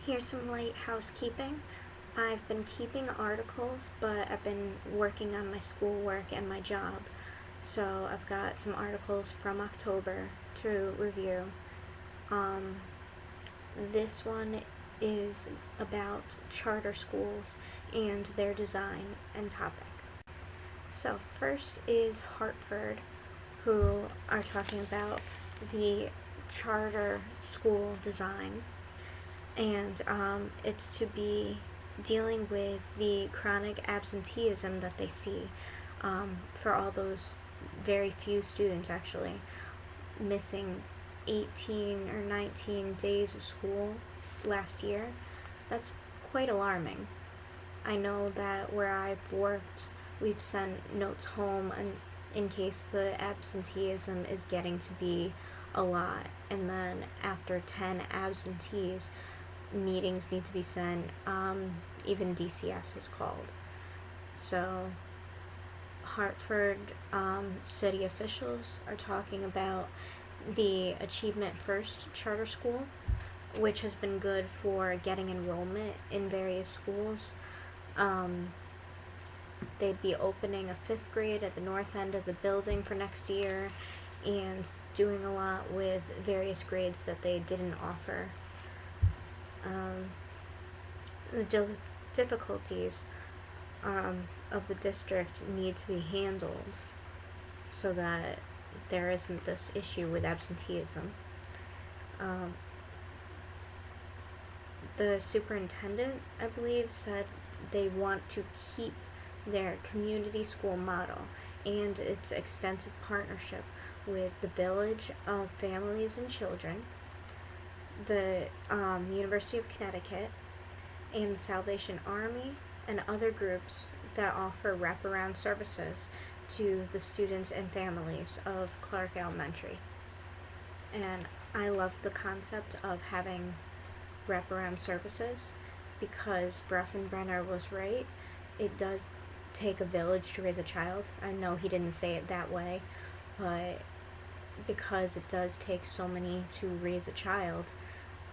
Here's some light housekeeping. I've been keeping articles, but I've been working on my schoolwork and my job. So I've got some articles from October to review. Um, this one is about charter schools and their design and topic. So first is Hartford, who are talking about the charter school design, and it's to be dealing with the chronic absenteeism that they see for all those very few students actually missing 18 or 19 days of school last year. That's quite alarming. I know that where I've worked, we've sent notes home in case the absenteeism is getting to be a lot, and then after 10 absentees, meetings need to be sent. Even DCF is called. So Hartford city officials are talking about the Achievement First charter school, which has been good for getting enrollment in various schools. They'd be opening a 5th grade at the north end of the building for next year and doing a lot with various grades that they didn't offer. The difficulties of the district need to be handled so that there isn't this issue with absenteeism. The superintendent, I believe, said they want to keep their community school model and its extensive partnership with the Village of Families and Children, the University of Connecticut, and the Salvation Army, and other groups that offer wraparound services to the students and families of Clark Elementary. And I love the concept of having wraparound services because Brenner was right. It does take a village to raise a child. I know he didn't say it that way, but because it does take so many to raise a child,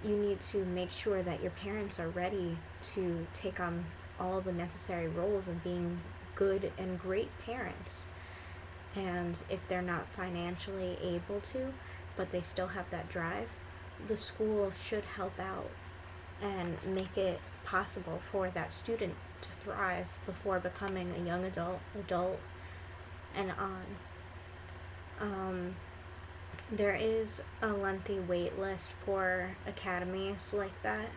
you need to make sure that your parents are ready to take on all the necessary roles of being good and great parents. And if they're not financially able to, but they still have that drive, the school should help out and make it possible for that student to thrive before becoming a young adult, and on. There is a lengthy wait list for academies like that,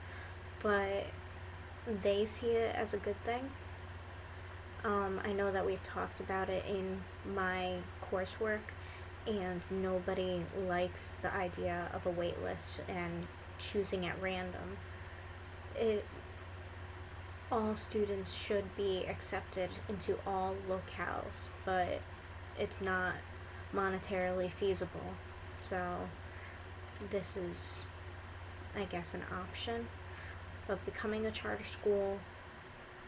but they see it as a good thing. I know that we've talked about it in my coursework, and nobody likes the idea of a wait list and choosing at random. All students should be accepted into all locales, but it's not monetarily feasible. So this is, I guess, an option. But becoming a charter school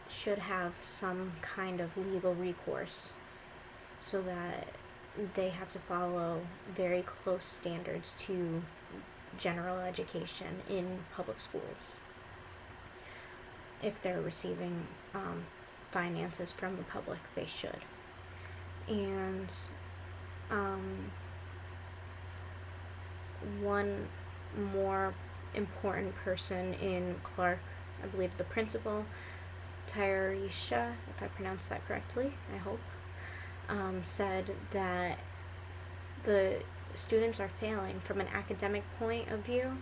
should have some kind of legal recourse so that they have to follow very close standards to general education in public schools if they're receiving finances from the public. They should. And one more important person in Clark, I believe the principal, Tyrisha, if I pronounced that correctly, I hope, said that the students are failing from an academic point of view.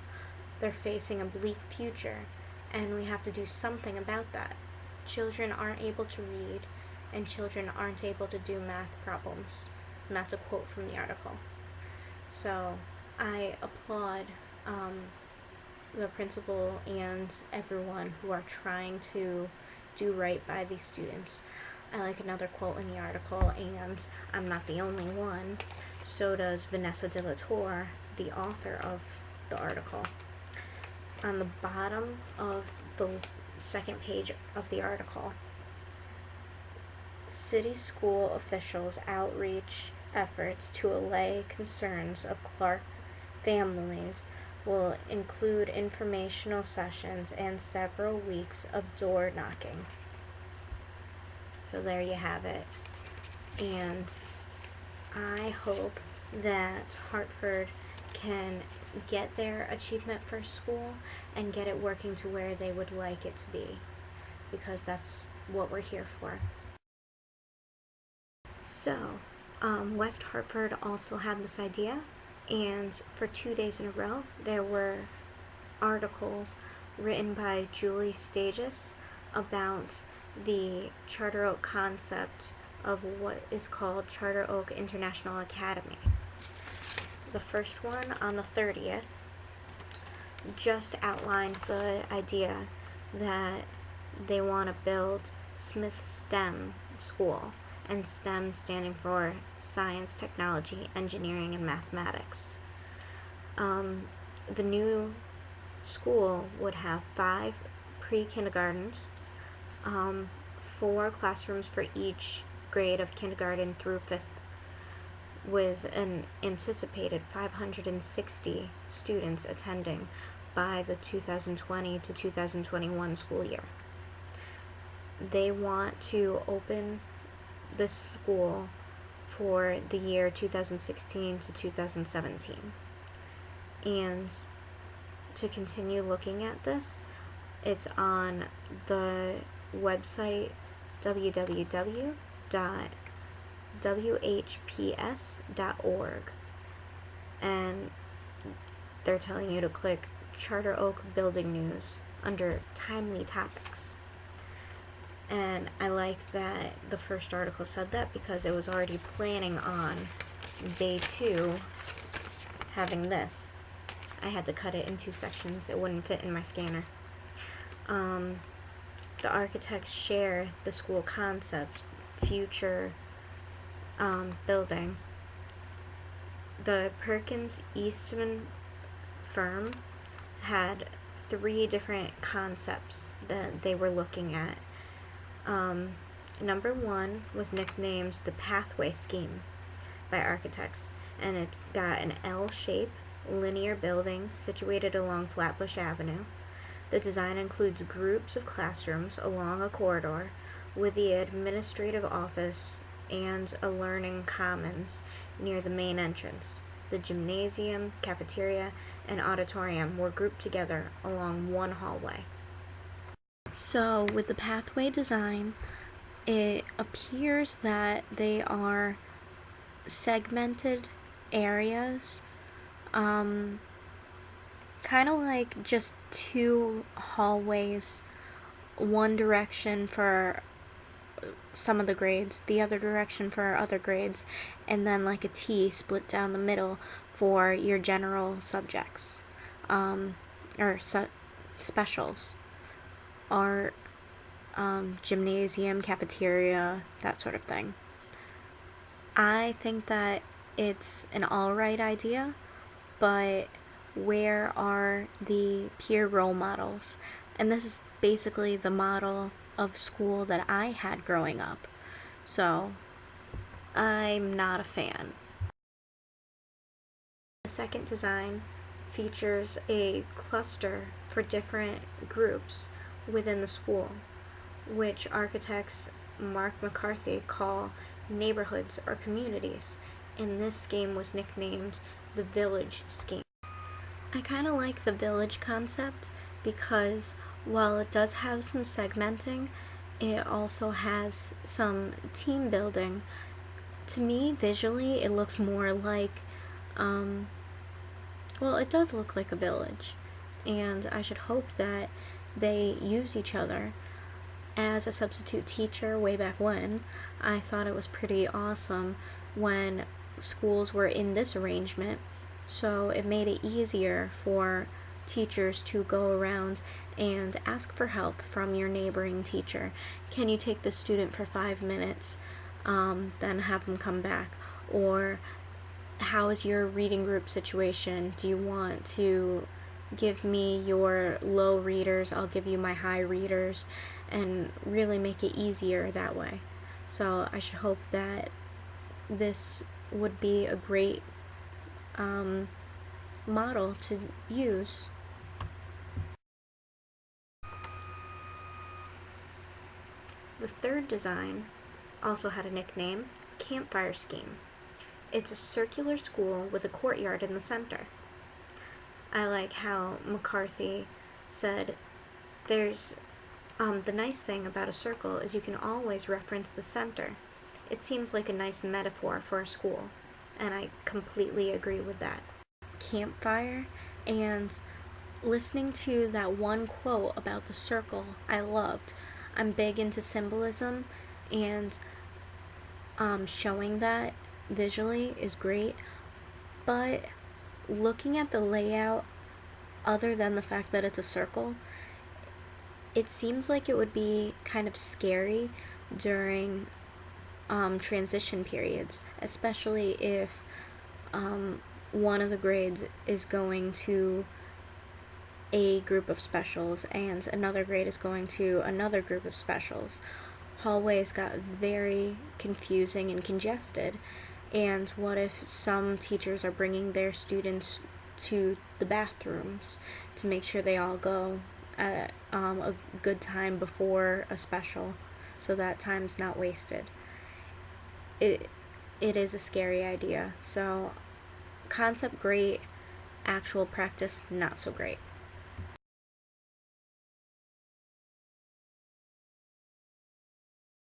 They're facing a bleak future, and we have to do something about that. Children aren't able to read, and children aren't able to do math problems. And that's a quote from the article. So I applaud the principal and everyone who are trying to do right by these students. I like another quote in the article, and I'm not the only one. So does Vanessa de la Torre, the author of the article. On the bottom of the second page of the article, city school officials' outreach efforts to allay concerns of Clark families will include informational sessions and several weeks of door knocking. So there you have it. And I hope that Hartford can get their achievement first school and get it working to where they would like it to be, because that's what we're here for. So, West Hartford also had this idea, and for 2 days in a row, there were articles written by Julie Stages about the Charter Oak concept of what is called Charter Oak International Academy. The first one, on the 30th, just outlined the idea that they want to build Smith STEM School, and STEM standing for Science, Technology, Engineering, and Mathematics. The new school would have 5 pre-kindergartens, 4 classrooms for each grade of kindergarten through 5th, with an anticipated 560 students attending by the 2020 to 2021 school year. They want to open this school for the year 2016 to 2017. And to continue looking at this, it's on the website www.whps.org, and they're telling you to click Charter Oak Building News under Timely Topics. And I like that the first article said that, because it was already planning on day 2 having this. I had to cut it in 2 sections. It wouldn't fit in my scanner. The architects share the school concept, future building. The Perkins Eastman firm had 3 different concepts that they were looking at. Number 1 was nicknamed the Pathway Scheme by architects, and it's got an L-shaped linear building situated along Flatbush Avenue. The design includes groups of classrooms along a corridor with the administrative office and a learning commons near the main entrance. The gymnasium, cafeteria, and auditorium were grouped together along one hallway. So with the pathway design, it appears that they are segmented areas, kind of like just 2 hallways, one direction for some of the grades, the other direction for other grades, and then like a T split down the middle for your general subjects, or specials, art, gymnasium, cafeteria, that sort of thing. I think that it's an alright idea, but where are the peer role models? And this is basically the model of school that I had growing up, so I'm not a fan. The second design features a cluster for different groups within the school, which architects Mark McCarthy call neighborhoods or communities, and this scheme was nicknamed the Village Scheme. I kind of like the village concept because while it does have some segmenting, it also has some team building. To me, visually, it looks more like, well, it does look like a village, and I should hope that they use each other. As a substitute teacher way back when, I thought it was pretty awesome when schools were in this arrangement, so it made it easier for teachers to go around and ask for help from your neighboring teacher. Can you take the student for 5 minutes, then have them come back? Or how is your reading group situation? Do you want to give me your low readers? I'll give you my high readers, and really make it easier that way. So I should hope that this would be a great model to use. The third design also had a nickname, Campfire Scheme. It's a circular school with a courtyard in the center. I like how McCarthy said there's the nice thing about a circle is you can always reference the center. It seems like a nice metaphor for a school, and I completely agree with that. Campfire, and listening to that one quote about the circle, I loved. I'm big into symbolism, and showing that visually is great, but looking at the layout, other than the fact that it's a circle, it seems like it would be kind of scary during transition periods, especially if one of the grades is going to a group of specials and another grade is going to another group of specials. Hallways got very confusing and congested. And what if some teachers are bringing their students to the bathrooms to make sure they all go at a good time before a special so that time's not wasted? It is a scary idea. So concept great, actual practice not so great.